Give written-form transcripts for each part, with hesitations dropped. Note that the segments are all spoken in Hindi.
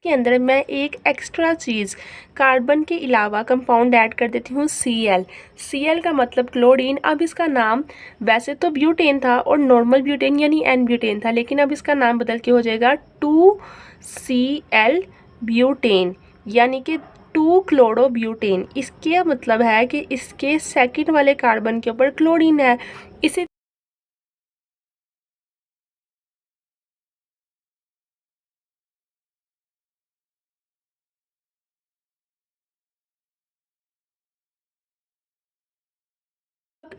के अंदर मैं एक एक्स्ट्रा चीज़ कार्बन के अलावा कंपाउंड ऐड कर देती हूँ Cl। Cl का मतलब क्लोरीन। अब इसका नाम वैसे तो ब्यूटेन था और नॉर्मल ब्यूटेन यानी एन ब्यूटेन था, लेकिन अब इसका नाम बदल के हो जाएगा 2Cl ब्यूटेन यानी कि 2 क्लोरो ब्यूटेन। इसके मतलब है कि इसके सेकंड वाले कार्बन के ऊपर क्लोरीन है। इसी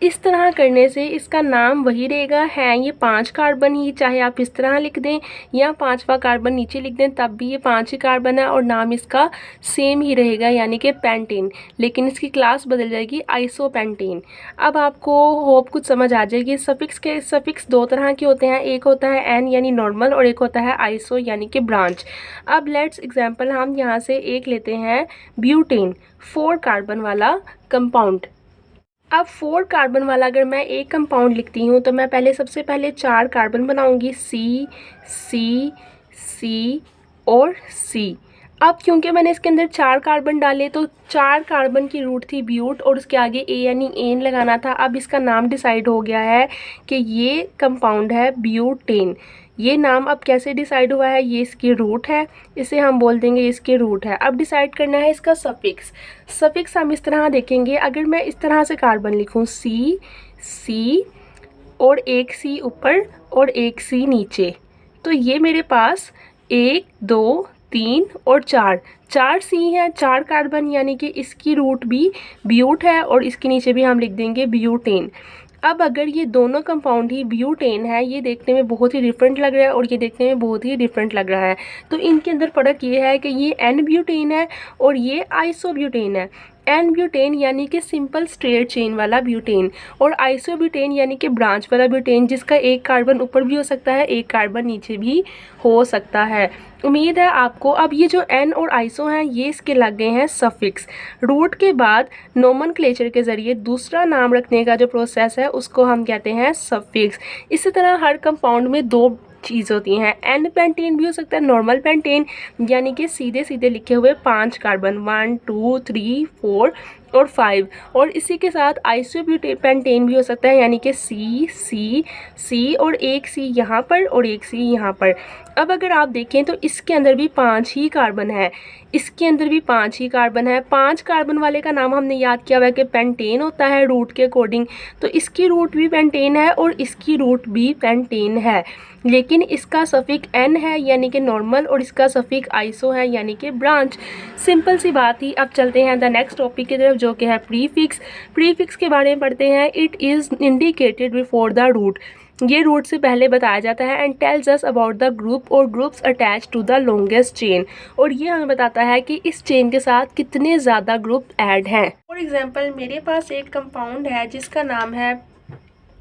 इस तरह करने से इसका नाम वही रहेगा, है ये 5 कार्बन ही, चाहे आप इस तरह लिख दें या 5वां कार्बन नीचे लिख दें तब भी ये 5 ही कार्बन है और नाम इसका सेम ही रहेगा यानी कि पेंटेन, लेकिन इसकी क्लास बदल जाएगी आइसोपेंटेन। अब आपको होप कुछ समझ आ जाएगी। सफिक्स दो तरह के होते हैं, एक होता है एन यानी नॉर्मल और एक होता है आइसो यानी कि ब्रांच। अब लेट्स एग्जाम्पल हम यहाँ से एक लेते हैं ब्यूटेन, 4 कार्बन वाला कंपाउंड। अब 4 कार्बन वाला अगर मैं एक कंपाउंड लिखती हूँ तो मैं सबसे पहले 4 कार्बन बनाऊंगी, सी सी सी और सी। अब क्योंकि मैंने इसके अंदर 4 कार्बन डाले तो 4 कार्बन की रूट थी ब्यूट और उसके आगे ए यानी एन लगाना था। अब इसका नाम डिसाइड हो गया है कि ये कंपाउंड है ब्यूटेन। ये नाम अब कैसे डिसाइड हुआ है, ये इसकी रूट है, इसे हम बोल देंगे इसकी रूट है। अब डिसाइड करना है इसका सफिक्स हम इस तरह देखेंगे। अगर मैं इस तरह से कार्बन लिखूं सी सी और एक सी ऊपर और एक सी नीचे, तो ये मेरे पास 1 2 3 और 4 सी हैं, 4 कार्बन यानी कि इसकी रूट भी ब्यूट है और इसके नीचे भी हम लिख देंगे ब्यूटेन। अब अगर ये दोनों कंपाउंड ही ब्यूटेन है, ये देखने में बहुत ही डिफरेंट लग रहा है और ये देखने में बहुत ही डिफरेंट लग रहा है, तो इनके अंदर फ़र्क ये है कि ये एन ब्यूटेन है और ये आइसोब्यूटेन है। एन ब्यूटेन यानी कि सिंपल स्ट्रेट चेन वाला ब्यूटेन और आइसोब्यूटेन यानी कि ब्रांच वाला ब्यूटेन, जिसका एक कार्बन ऊपर भी हो सकता है एक कार्बन नीचे भी हो सकता है। उम्मीद है आपको अब ये जो एन और आइसो हैं ये इसके लग गए हैं सफिक्स। रूट के बाद नोमेनक्लेचर के ज़रिए दूसरा नाम रखने का जो प्रोसेस है उसको हम कहते हैं सफिक्स। इसी तरह हर कंपाउंड में 2 चीज़ होती हैं, एन पेंटेन भी हो सकता है, नॉर्मल पेंटेन यानी कि सीधे सीधे लिखे हुए 5 कार्बन 1 2 3 4 और 5, और इसी के साथ आइसोब्यूटेन भी हो सकता है यानी कि सी सी सी और एक सी यहाँ पर और एक सी यहाँ पर। अब अगर आप देखें तो इसके अंदर भी 5 ही कार्बन है, इसके अंदर भी 5 ही कार्बन है। 5 कार्बन वाले का नाम हमने याद किया हुआ है कि पेंटेन होता है रूट के अकॉर्डिंग, तो इसकी रूट भी पेंटेन है और इसकी रूट भी पेंटेन है, लेकिन इसका सफिक एन है यानी कि नॉर्मल और इसका सफिक आइसो है यानी कि ब्रांच। सिंपल सी बात ही। अब चलते हैं द नेक्स्ट टॉपिक की तरफ जो कि है प्रीफिक्स के बारे में पढ़ते हैं। It is indicated before the root, ये रूट से पहले बताया जाता है। And tells us about the group और groups attach to the longest chain, और ये हमें बताता है कि इस चेन के साथ कितने ज़्यादा ग्रुप ऐड हैं। फॉर एग्जांपल मेरे पास एक कंपाउंड है जिसका नाम है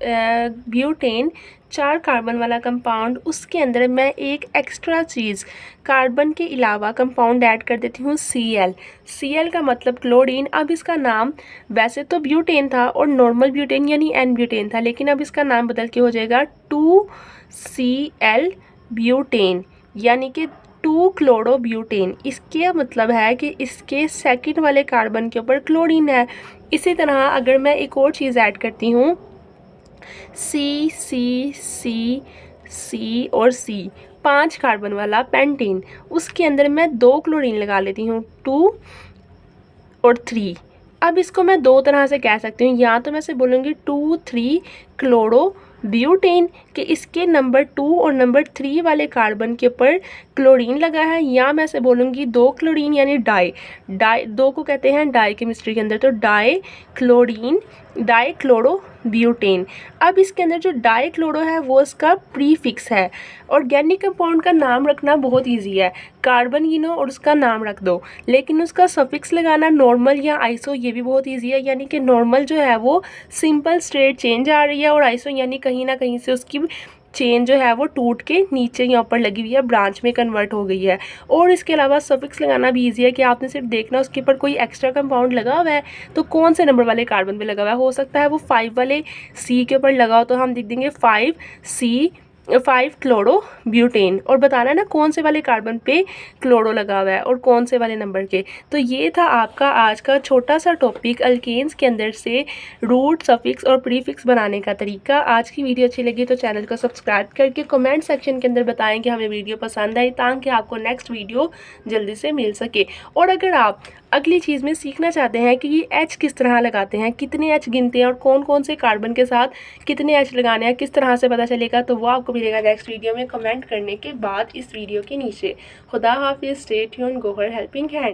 ब्यूटेन, 4 कार्बन वाला कंपाउंड। उसके अंदर मैं एक एक्स्ट्रा चीज़ कार्बन के अलावा कंपाउंड ऐड कर देती हूँ Cl का मतलब क्लोरीन। अब इसका नाम वैसे तो ब्यूटेन था और नॉर्मल ब्यूटेन यानी एन ब्यूटेन था, लेकिन अब इसका नाम बदल के हो जाएगा 2Cl ब्यूटेन यानी कि 2 क्लोरो ब्यूटेन। इसके मतलब है कि इसके सेकंड वाले कार्बन के ऊपर क्लोरीन है। इसी तरह अगर मैं एक और चीज़ ऐड करती हूँ सी सी सी सी और सी, 5 कार्बन वाला पेंटेन, उसके अंदर मैं 2 क्लोरीन लगा लेती हूँ 2 और 3। अब इसको मैं 2 तरह से कह सकती हूँ, या तो मैं से बोलूँगी 2 3 क्लोरो ब्यूटेन कि इसके नंबर 2 और नंबर 3 वाले कार्बन के ऊपर क्लोरीन लगा है, या मैं से बोलूँगी 2 क्लोरीन यानी डाई 2 को कहते हैं डाई केमिस्ट्री के अंदर, तो डाई क्लोरो ब्यूटेन। अब इसके अंदर जो डाई क्लोरो है वो इसका प्रीफिक्स है। ऑर्गेनिक कंपाउंड का नाम रखना बहुत इजी है, कार्बन गिनो और उसका नाम रख दो, लेकिन उसका सफिक्स लगाना नॉर्मल या आइसो ये भी बहुत इजी है। यानी कि नॉर्मल जो है वो सिंपल स्ट्रेट चेन जा रही है और आइसो यानी कहीं ना कहीं से उसकी चेन जो है वो टूट के नीचे यहाँ पर लगी हुई है, ब्रांच में कन्वर्ट हो गई है। और इसके अलावा सफिक्स लगाना भी इजी है कि आपने सिर्फ देखना उसके ऊपर कोई एक्स्ट्रा कंपाउंड लगा हुआ है तो कौन से नंबर वाले कार्बन पे लगा हुआ है। हो सकता है वो 5 वाले सी के ऊपर लगा हो तो हम लिख देंगे 5C 5 क्लोरोब्यूटेन और बताना ना कौन से वाले कार्बन पे क्लोरो लगा हुआ है और कौन से वाले नंबर के। तो ये था आपका आज का छोटा सा टॉपिक अल्केन्स के अंदर से रूट, सफिक्स और प्रीफिक्स बनाने का तरीका। आज की वीडियो अच्छी लगी तो चैनल को सब्सक्राइब करके कमेंट सेक्शन के अंदर बताएं कि हमें वीडियो पसंद आई, ताकि आपको नेक्स्ट वीडियो जल्दी से मिल सके। और अगर आप अगली चीज़ में सीखना चाहते हैं कि ये एच किस तरह लगाते हैं, कितने एच गिनते हैं और कौन कौन से कार्बन के साथ कितने एच लगाने हैं, किस तरह से पता चलेगा, तो वो आपको मिलेगा नेक्स्ट वीडियो में कमेंट करने के बाद इस वीडियो के नीचे। खुदा हाफिज़, stay tuned, go for helping hand.